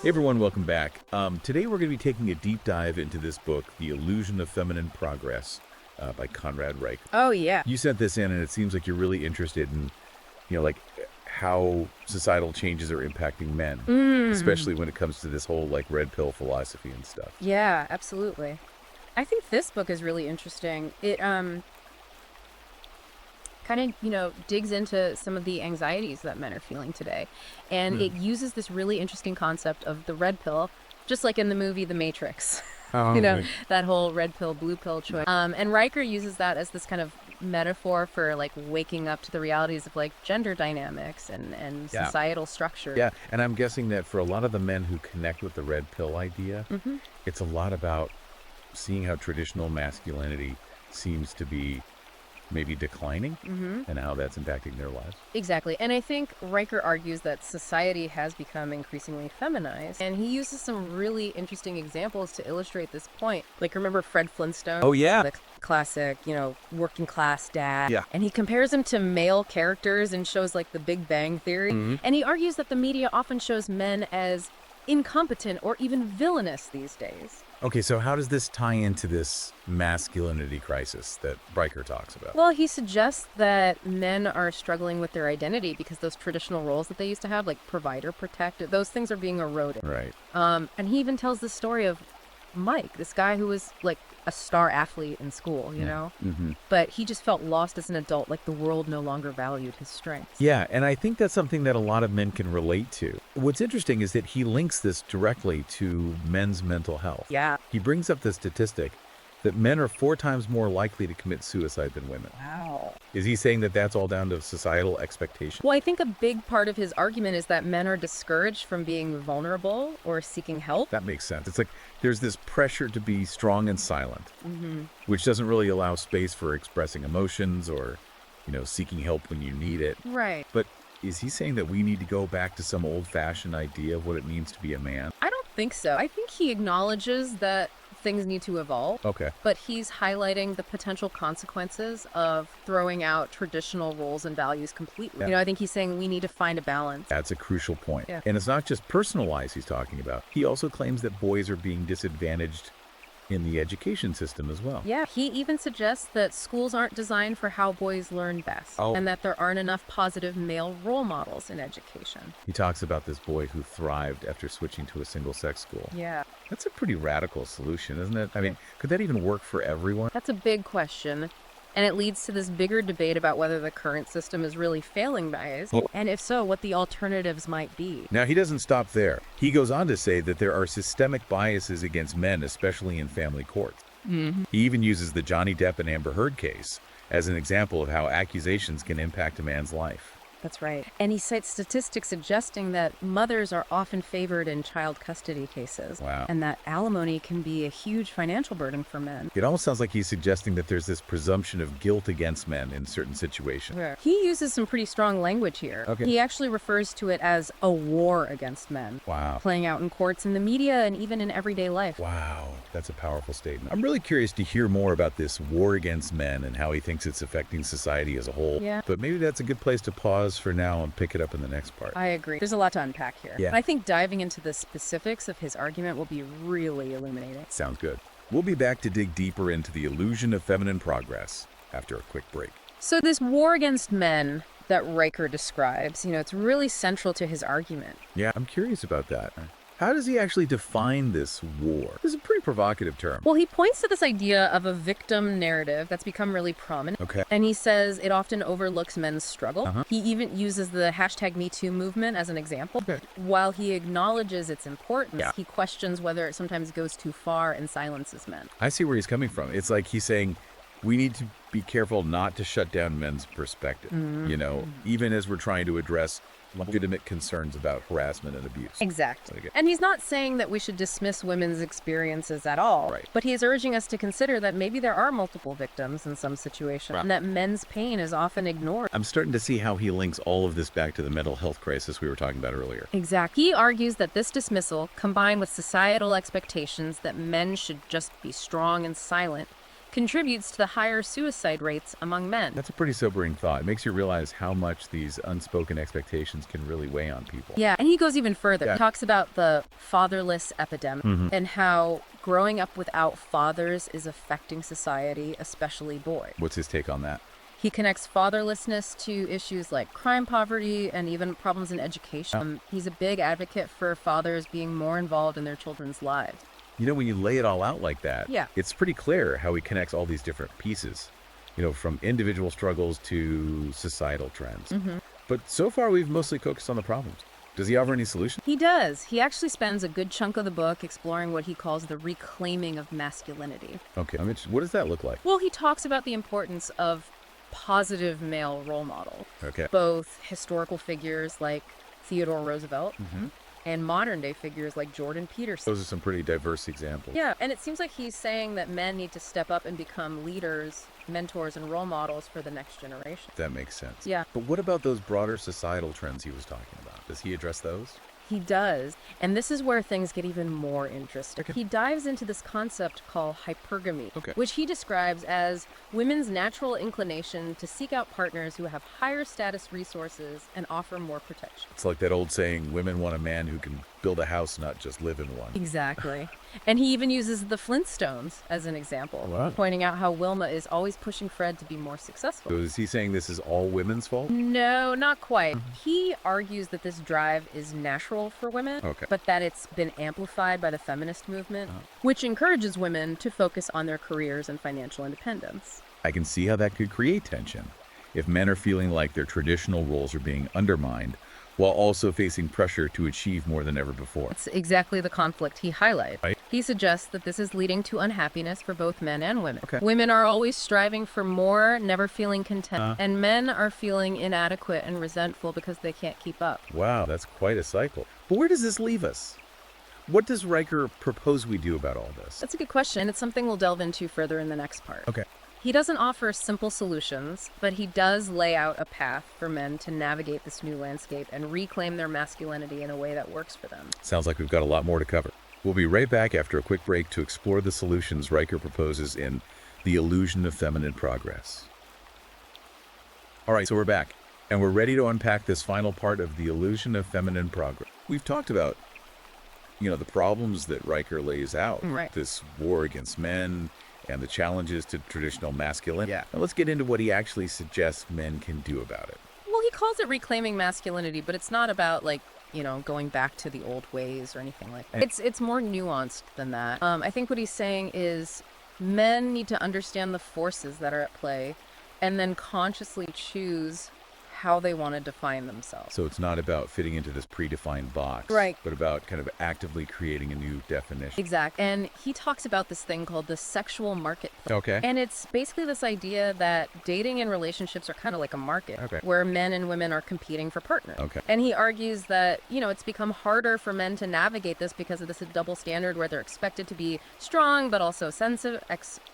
Hey everyone, welcome back. Today we're going to be taking a deep dive into this book, The Illusion of Feminine Progress, by Conrad Reicher. Oh, yeah. You sent this in, and it seems like you're really interested in, like how societal changes are impacting men, especially when it comes to this whole like red pill philosophy and stuff. Yeah, absolutely. I think this book is really interesting. It kind of, digs into some of the anxieties that men are feeling today. And it uses this really interesting concept of the red pill, just like in the movie The Matrix. Oh, right. That whole red pill, blue pill choice. And Riker uses that as this kind of metaphor for like waking up to the realities of like gender dynamics and Yeah. societal structure. Yeah, and I'm guessing that for a lot of the men who connect with the red pill idea, it's a lot about seeing how traditional masculinity seems to be maybe declining and how that's impacting their lives. Exactly. And I think Riker argues that society has become increasingly feminized. And he uses some really interesting examples to illustrate this point. Like, remember Fred Flintstone? Oh, yeah. The classic, working class dad. Yeah. And he compares him to male characters in shows like The Big Bang Theory. And he argues that the media often shows men as incompetent or even villainous these days. Okay, so how does this tie into this masculinity crisis that Riker talks about? Well, he suggests that men are struggling with their identity because those traditional roles that they used to have, like provider, protector, those things are being eroded. Right. And he even tells the story of Mike, this guy who was like a star athlete in school, but he just felt lost as an adult, like the world no longer valued his strengths. Yeah, and I think that's something that a lot of men can relate to. What's interesting is that he links this directly to men's mental health. Yeah. He brings up the statistic that men are 4 times more likely to commit suicide than women. Wow. Is he saying that that's all down to societal expectation? Well, I think a big part of his argument is that men are discouraged from being vulnerable or seeking help. That makes sense. It's like there's this pressure to be strong and silent, which doesn't really allow space for expressing emotions or, seeking help when you need it. Right. But is he saying that we need to go back to some old-fashioned idea of what it means to be a man? I don't think so. I think he acknowledges that things need to evolve. Okay. But he's highlighting the potential consequences of throwing out traditional roles and values completely. Yeah. I think he's saying we need to find a balance. That's a crucial point. Yeah. And it's not just personal lies he's talking about. He also claims that boys are being disadvantaged in the education system as well. Yeah, he even suggests that schools aren't designed for how boys learn best, and that there aren't enough positive male role models in education. He talks about this boy who thrived after switching to a single-sex school. Yeah, That's a pretty radical solution, isn't it? I mean, could that even work for everyone? that's a big question. And it leads to this bigger debate about whether the current system is really failing guys, and if so, what the alternatives might be. Now, he doesn't stop there. He goes on to say that there are systemic biases against men, especially in family courts. He even uses the Johnny Depp and Amber Heard case as an example of how accusations can impact a man's life. That's right. And he cites statistics suggesting that mothers are often favored in child custody cases. Wow. And that alimony can be a huge financial burden for men. It almost sounds like he's suggesting that there's this presumption of guilt against men in certain situations. He uses some pretty strong language here. Okay. He actually refers to it as a war against men. Wow. Playing out in courts, in the media, and even in everyday life. Wow, that's a powerful statement. I'm really curious to hear more about this war against men and how he thinks it's affecting society as a whole. Yeah. But maybe that's a good place to pause for now and pick it up in the next part. I agree. There's a lot to unpack here. Yeah. I think diving into the specifics of his argument will be really illuminating. Sounds good. We'll be back to dig deeper into the illusion of feminine progress after a quick break. So this war against men that Riker describes, it's really central to his argument. Yeah, I'm curious about that. How does he actually define this war? This is a pretty provocative term. Well, he points to this idea of a victim narrative that's become really prominent. Okay. And he says it often overlooks men's struggle. He even uses the hashtag #MeToo movement as an example. Okay. While he acknowledges its importance, Yeah. he questions whether it sometimes goes too far and silences men. I see where he's coming from. It's like he's saying we need to be careful not to shut down men's perspective, even as we're trying to address legitimate concerns about harassment and abuse. Exactly. Okay. And he's not saying that we should dismiss women's experiences at all. Right. But he is urging us to consider that maybe there are multiple victims in some situations, and that men's pain is often ignored. I'm starting to see how he links all of this back to the mental health crisis we were talking about earlier. Exactly. He argues that this dismissal, combined with societal expectations that men should just be strong and silent, contributes to the higher suicide rates among men. That's a pretty sobering thought. It makes you realize how much these unspoken expectations can really weigh on people. Yeah, and he goes even further. Yeah. He talks about the fatherless epidemic and how growing up without fathers is affecting society, especially boys. What's his take on that? He connects fatherlessness to issues like crime, poverty, and even problems in education. He's a big advocate for fathers being more involved in their children's lives. You know, when you lay it all out like that, Yeah. it's pretty clear how he connects all these different pieces, you know, from individual struggles to societal trends. But so far, we've mostly focused on the problems. Does he offer any solutions? He does. He actually spends a good chunk of the book exploring what he calls the reclaiming of masculinity. Okay. I'm interested. What does that look like? Well, he talks about the importance of positive male role models, Okay. both historical figures like Theodore Roosevelt and modern day figures like Jordan Peterson. Those are some pretty diverse examples. Yeah, and it seems like he's saying that men need to step up and become leaders, mentors, and role models for the next generation. That makes sense. Yeah. But what about those broader societal trends he was talking about? Does he address those? He does, and this is where things get even more interesting. Okay. He dives into this concept called hypergamy, Okay. which he describes as women's natural inclination to seek out partners who have higher status resources and offer more protection. It's like that old saying, women want a man who can build a house, not just live in one. Exactly. And he even uses the Flintstones as an example, Wow. pointing out how Wilma is always pushing Fred to be more successful. So is he saying this is all women's fault? No, not quite. He argues that this drive is natural for women, Okay. but that it's been amplified by the feminist movement, which encourages women to focus on their careers and financial independence. I can see how that could create tension if men are feeling like their traditional roles are being undermined while also facing pressure to achieve more than ever before. It's exactly the conflict he highlights. Right. He suggests that this is leading to unhappiness for both men and women. Okay. Women are always striving for more, never feeling content, and men are feeling inadequate and resentful because they can't keep up. Wow, that's quite a cycle. But where does this leave us? What does Riker propose we do about all this? That's a good question, and it's something we'll delve into further in the next part. Okay. He doesn't offer simple solutions, but he does lay out a path for men to navigate this new landscape and reclaim their masculinity in a way that works for them. Sounds like we've got a lot more to cover. We'll be right back after a quick break to explore the solutions Riker proposes in The Illusion of Feminine Progress. All right, so we're back, and we're ready to unpack this final part of The Illusion of Feminine Progress. We've talked about, you know, the problems that Riker lays out. Right. This war against men and the challenges to traditional masculinity. Yeah. Now let's get into what he actually suggests men can do about it. Well, he calls it reclaiming masculinity, but it's not about, like, you know, going back to the old ways or anything like that. It's more nuanced than that. I think what he's saying is men need to understand the forces that are at play and then consciously choose how they want to define themselves. So it's not about fitting into this predefined box, Right. but about kind of actively creating a new definition. Exactly. And he talks about this thing called the sexual marketplace. Okay. And it's basically this idea that dating and relationships are kind of like a market Okay. where men and women are competing for partners. Okay. And he argues that, you know, it's become harder for men to navigate this because of this double standard where they're expected to be strong, but also sensitive,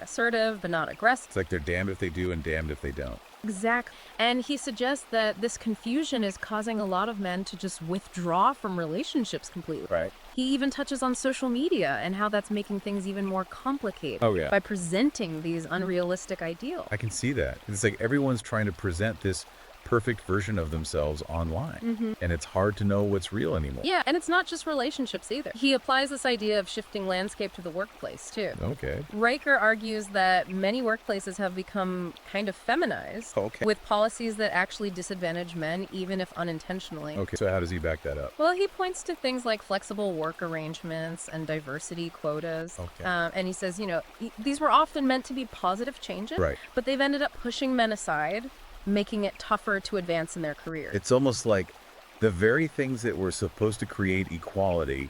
assertive, but not aggressive. It's like they're damned if they do and damned if they don't. Exactly. And he suggests that this confusion is causing a lot of men to just withdraw from relationships completely. Right. He even touches on social media and how that's making things even more complicated Oh, yeah. by presenting these unrealistic ideals. I can see that. It's like everyone's trying to present this perfect version of themselves online, and it's hard to know what's real anymore. Yeah, and it's not just relationships either. He applies this idea of shifting landscape to the workplace too. Okay. Riker argues that many workplaces have become kind of feminized Okay. with policies that actually disadvantage men, even if unintentionally. Okay. So how does he back that up? Well, he points to things like flexible work arrangements and diversity quotas. Okay. And he says, you know, these were often meant to be positive changes, Right. but they've ended up pushing men aside, making it tougher to advance in their career. It's almost like the very things that were supposed to create equality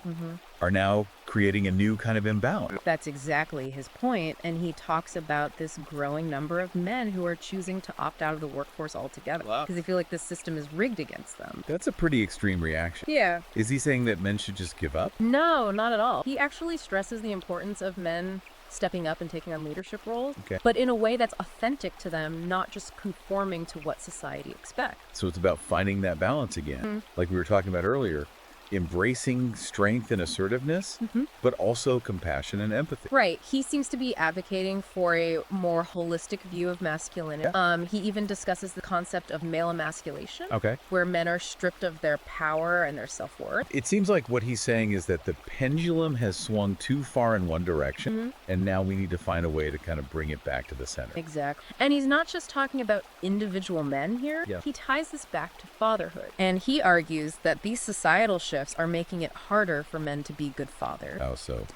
are now creating a new kind of imbalance. That's exactly his point, and he talks about this growing number of men who are choosing to opt out of the workforce altogether Wow. because they feel like this system is rigged against them. That's a pretty extreme reaction. Yeah. Is he saying that men should just give up? No, not at all. He actually stresses the importance of men stepping up and taking on leadership roles, Okay. but in a way that's authentic to them, not just conforming to what society expects. So it's about finding that balance again. Like we were talking about earlier, embracing strength and assertiveness, but also compassion and empathy. Right. He seems to be advocating for a more holistic view of masculinity. He even discusses the concept of male emasculation, Okay. where men are stripped of their power and their self-worth. It seems like what he's saying is that the pendulum has swung too far in one direction, and now we need to find a way to kind of bring it back to the center. Exactly. And he's not just talking about individual men here. Yeah. He ties this back to fatherhood. And he argues that these societal shifts are making it harder for men to be good fathers. How so?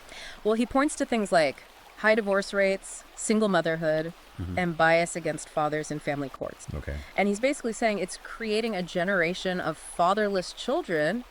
Well, he points to things like high divorce rates, single motherhood, and bias against fathers in family courts. Okay. And he's basically saying it's creating a generation of fatherless children,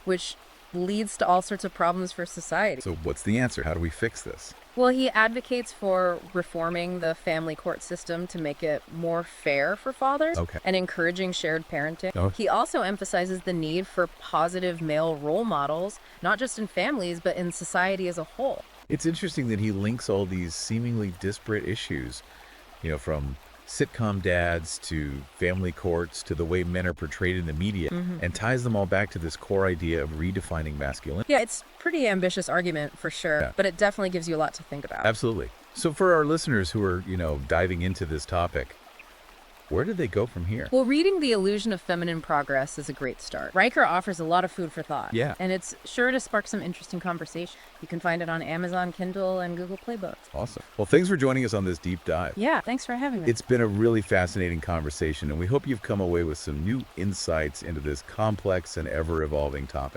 which leads to all sorts of problems for society. So what's the answer? How do we fix this? Well, he advocates for reforming the family court system to make it more fair for fathers Okay. and encouraging shared parenting. Oh. He also emphasizes the need for positive male role models, not just in families, but in society as a whole. It's interesting that he links all these seemingly disparate issues, from sitcom dads to family courts to the way men are portrayed in the media, and ties them all back to this core idea of redefining masculinity. Yeah, it's a pretty ambitious argument for sure, Yeah. but it definitely gives you a lot to think about. Absolutely. So for our listeners who are, diving into this topic, where do they go from here? Well, reading The Illusion of Feminine Progress is a great start. Riker offers a lot of food for thought. Yeah. And it's sure to spark some interesting conversation. You can find it on Amazon Kindle and Google Play Books. Awesome. Well, thanks for joining us on this deep dive. Yeah, thanks for having me. It's been a really fascinating conversation, and we hope you've come away with some new insights into this complex and ever-evolving topic.